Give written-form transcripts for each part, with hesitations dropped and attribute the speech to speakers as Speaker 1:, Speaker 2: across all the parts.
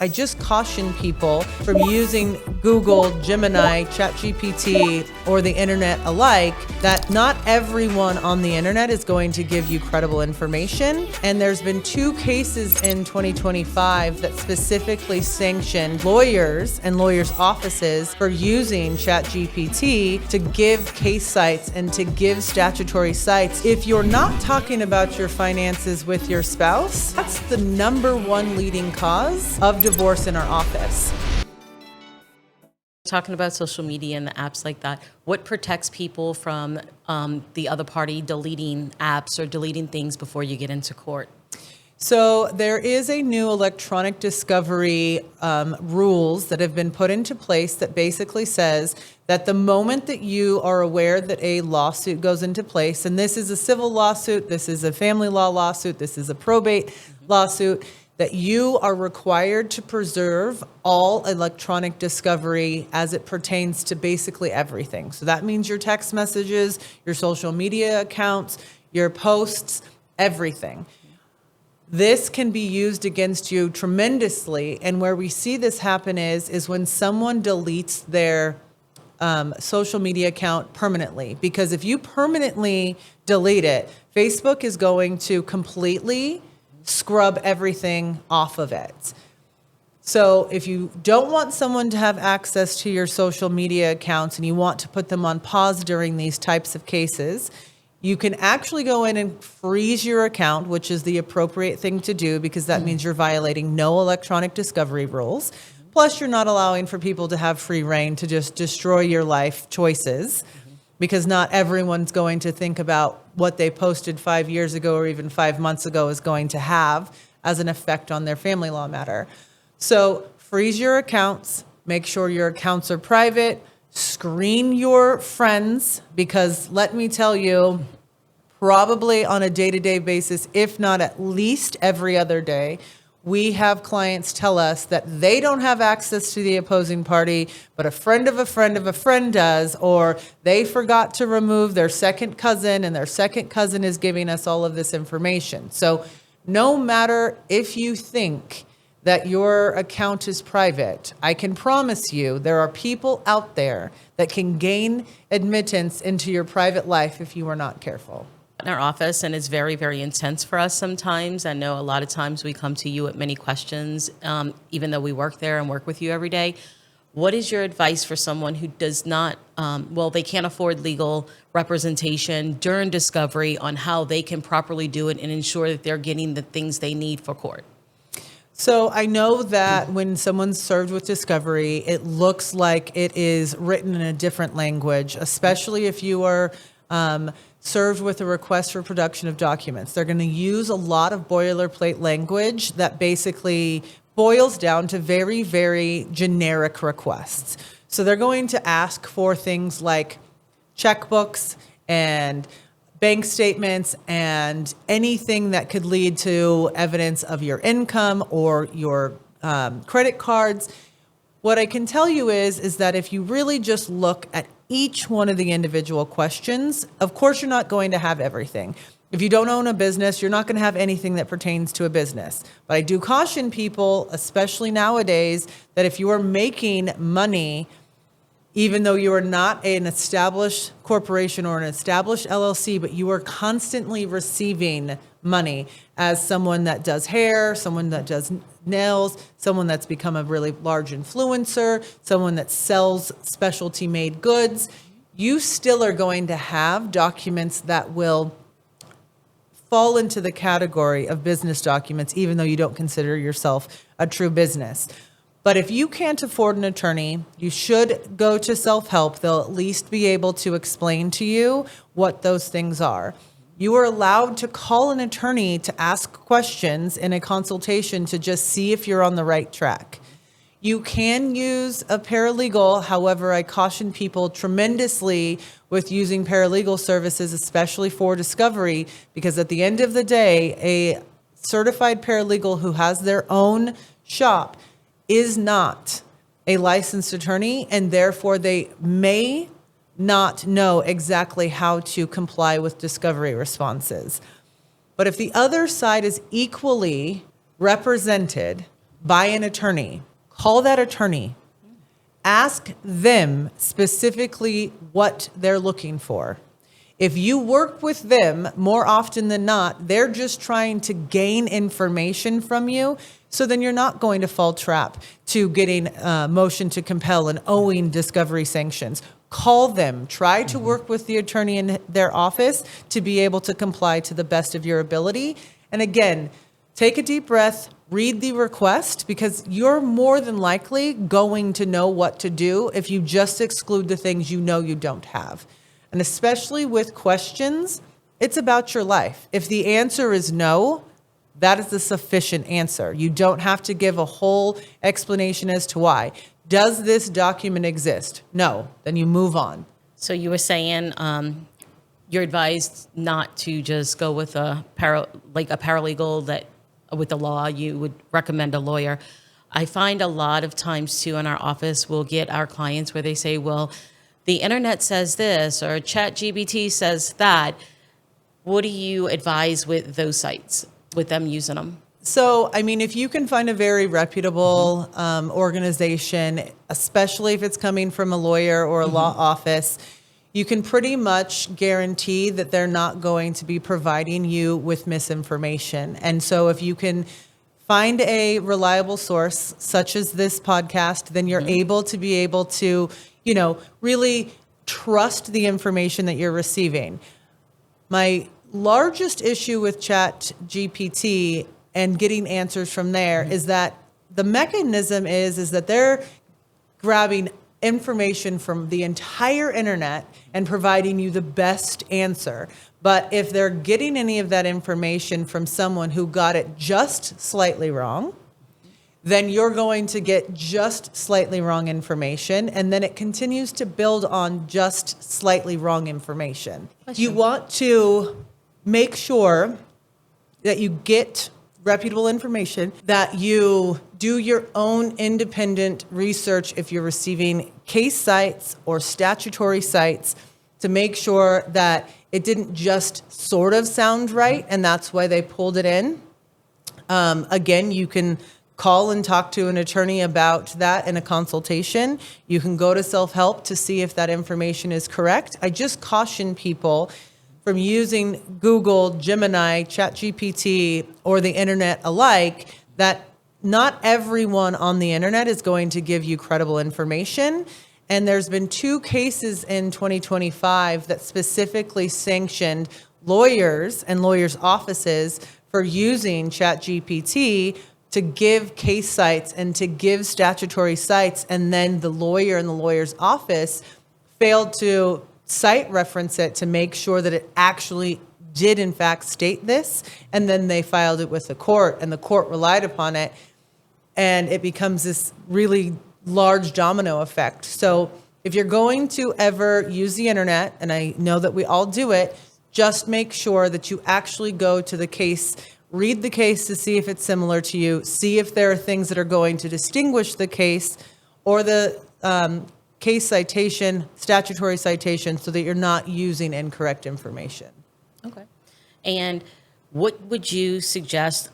Speaker 1: I just caution people from using Google, Gemini, ChatGPT, or the internet alike that not everyone on the internet is going to give you credible information. And there's been 2 cases in 2025 that specifically sanctioned lawyers and lawyers' offices for using ChatGPT to give case sites and to give statutory sites. If you're not talking about your finances with your spouse, that's the #1 leading cause of divorce in our office.
Speaker 2: Talking about social media and the apps like that, what protects people from the other party deleting apps or deleting things before you get into court?
Speaker 1: So there is a new electronic discovery rules that have been put into place that basically says that the moment that you are aware that a lawsuit goes into place, and this is a civil lawsuit, this is a family law lawsuit, this is a probate lawsuit, that you are required to preserve all electronic discovery as it pertains to basically everything. So that means your text messages, your social media accounts, your posts, everything. This can be used against you tremendously. And where we see this happen is when someone deletes their social media account permanently. Because if you permanently delete it, Facebook is going to completely scrub everything off of it. So if you don't want someone to have access to your social media accounts and you want to put them on pause during these types of cases, you can actually go in and freeze your account, which is the appropriate thing to do because that means you're violating no electronic discovery rules. Plus, you're not allowing for people to have free reign to just destroy your life choices because not everyone's going to think about what they posted 5 years ago or even 5 months ago is going to have as an effect on their family law matter. So freeze your accounts, make sure your accounts are private, screen your friends, because let me tell you, probably on a day-to-day basis, if not at least every other day, we have clients tell us that they don't have access to the opposing party, but a friend of a friend of a friend does, or they forgot to remove their second cousin and their second cousin is giving us all of this information. So no matter if you think that your account is private, I can promise you there are people out there that can gain admittance into your private life if you are not careful.
Speaker 2: In our office, and it's very, very intense for us sometimes. I know a lot of times we come to you with many questions, even though we work there and work with you every day. What is your advice for someone who does not, they can't afford legal representation during discovery on how they can properly do it and ensure that they're getting the things they need for court?
Speaker 1: So I know that when someone's served with discovery, it looks like it is written in a different language, especially if you are served with a request for production of documents. They're going to use a lot of boilerplate language that basically boils down to very, very generic requests. So they're going to ask for things like checkbooks and bank statements and anything that could lead to evidence of your income or your credit cards. What I can tell you is that if you really just look at each one of the individual questions, of course, you're not going to have everything. If you don't own a business, you're not going to have anything that pertains to a business. But I do caution people, especially nowadays, that if you are making money, even though you are not an established corporation or an established LLC, but you are constantly receiving money as someone that does hair, someone that does nails, someone that's become a really large influencer, someone that sells specialty made goods, you still are going to have documents that will fall into the category of business documents, even though you don't consider yourself a true business. But if you can't afford an attorney, you should go to self-help. They'll at least be able to explain to you what those things are. You are allowed to call an attorney to ask questions in a consultation to just see if you're on the right track. You can use a paralegal. However, I caution people tremendously with using paralegal services, especially for discovery, because at the end of the day, a certified paralegal who has their own shop is not a licensed attorney, and therefore they may not know exactly how to comply with discovery responses. But if the other side is equally represented by an attorney, call that attorney. Ask them specifically what they're looking for. If you work with them, more often than not, they're just trying to gain information from you. So then you're not going to fall trap to getting motion to compel and owing discovery sanctions. Call them. Try to work with the attorney in their office to be able to comply to the best of your ability. And again, take a deep breath, read the request, because you're more than likely going to know what to do if you just exclude the things you know you don't have. And especially with questions, it's about your life. If the answer is no, that is a sufficient answer. You don't have to give a whole explanation as to why. Does this document exist? No. Then you move on.
Speaker 2: So you were saying you're advised not to just go with a paralegal that with the law. You would recommend a lawyer. I find a lot of times too in our office we'll get our clients where they say, well, the internet says this or ChatGPT says that. What do you advise with those sites, with them using them?
Speaker 1: So, I mean, if you can find a very reputable organization, especially if it's coming from a lawyer or a law office, you can pretty much guarantee that they're not going to be providing you with misinformation. And so if you can find a reliable source, such as this podcast, then you're able to, really trust the information that you're receiving. My largest issue with ChatGPT and getting answers from there is that the mechanism is that they're grabbing information from the entire internet and providing you the best answer. But if they're getting any of that information from someone who got it just slightly wrong, then you're going to get just slightly wrong information, and then it continues to build on just slightly wrong information. You want to make sure that you get reputable information, that you do your own independent research if you're receiving case sites or statutory sites to make sure that it didn't just sort of sound right, and that's why they pulled it in. Again, you can call and talk to an attorney about that in a consultation. You can go to self-help to see if that information is correct. I just caution people from using Google, Gemini, ChatGPT, or the internet alike, that not everyone on the internet is going to give you credible information. And there's been 2 cases in 2025 that specifically sanctioned lawyers and lawyers' offices for using ChatGPT to give case sites and to give statutory sites, and then the lawyer in the lawyer's office failed to cite reference it to make sure that it actually did in fact state this, and then they filed it with the court, and the court relied upon it, and it becomes this really large domino effect. So if you're going to ever use the internet, and I know that we all do it, just make sure that you actually go to the case, read the case to see if it's similar to you, see if there are things that are going to distinguish the case or the case citation, statutory citation, so that you're not using incorrect information.
Speaker 2: Okay. And what would you suggest,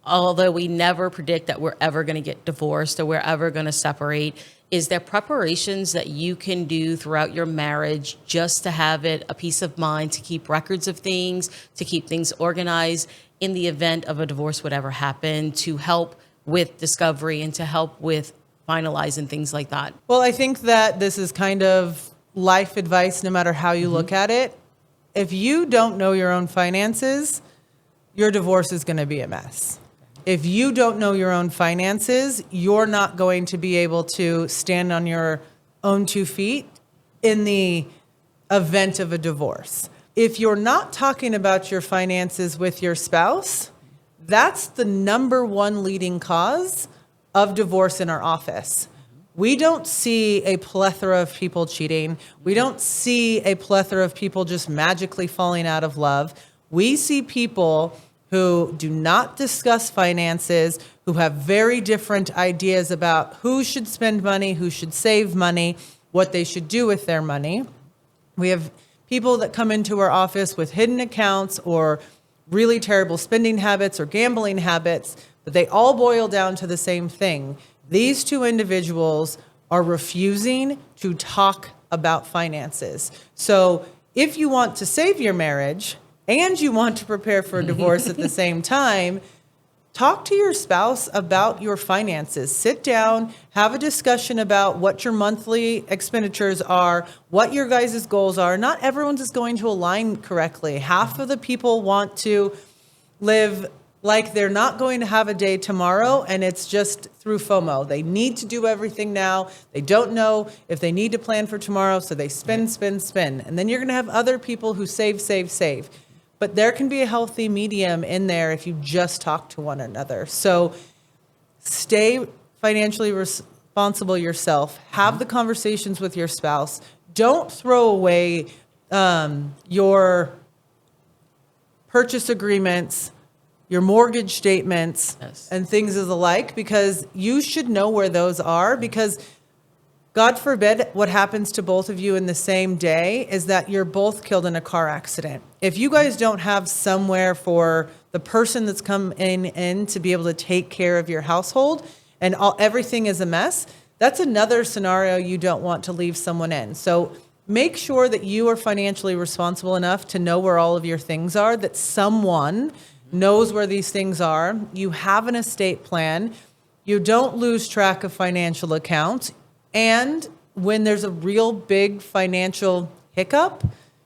Speaker 2: although we never predict that we're ever going to get divorced or we're ever going to separate, is there preparations that you can do throughout your marriage just to have it a peace of mind, to keep records of things, to keep things organized in the event of a divorce would ever happen, to help with discovery and to help with finalizing things like that?
Speaker 1: Well, I think that this is kind of life advice no matter how you look at it. If you don't know your own finances, your divorce is going to be a mess. If you don't know your own finances, you're not going to be able to stand on your own 2 feet in the event of a divorce. If you're not talking about your finances with your spouse, that's the number 1 leading cause of divorce in our office. We don't see a plethora of people cheating. We don't see a plethora of people just magically falling out of love. We see people who do not discuss finances, who have very different ideas about who should spend money, who should save money, what they should do with their money. We have people that come into our office with hidden accounts or really terrible spending habits or gambling habits. but they all boil down to the same thing. These two individuals are refusing to talk about finances. So if you want to save your marriage and you want to prepare for a divorce at the same time, talk to your spouse about your finances. Sit down, have a discussion about what your monthly expenditures are, what your guys' goals are. Not everyone's is going to align correctly. Half of the people want to live like they're not going to have a day tomorrow, and it's just through FOMO. They need to do everything now. They don't know if they need to plan for tomorrow, so they spend. And then you're going to have other people who save. But there can be a healthy medium in there if you just talk to one another. So stay financially responsible yourself. Have the conversations with your spouse. Don't throw away your purchase agreements, your mortgage statements, and things of the like, because you should know where those are, because God forbid what happens to both of you in the same day is that you're both killed in a car accident. If you guys don't have somewhere for the person that's come in to be able to take care of your household and everything is a mess, that's another scenario you don't want to leave someone in. So make sure that you are financially responsible enough to know where all of your things are, that someone knows where these things are. You have an estate plan. You don't lose track of financial accounts. And when there's a real big financial hiccup,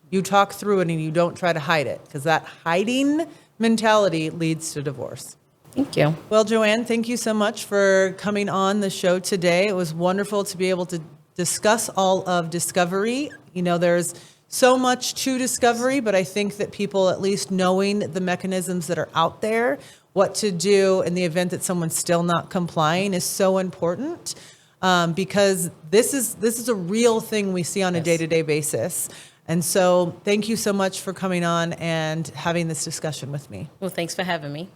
Speaker 1: you talk through it and you don't try to hide it, because that hiding mentality leads to divorce.
Speaker 2: Thank you.
Speaker 1: Well, Joanne, thank you so much for coming on the show today. It was wonderful to be able to discuss all of discovery. You know, there's so much to discovery, but I think that people, at least knowing the mechanisms that are out there, what to do in the event that someone's still not complying, is so important, because this is a real thing we see on a day-to-day basis. And so thank you so much for coming on and having this discussion with me.
Speaker 2: Well, thanks for having me.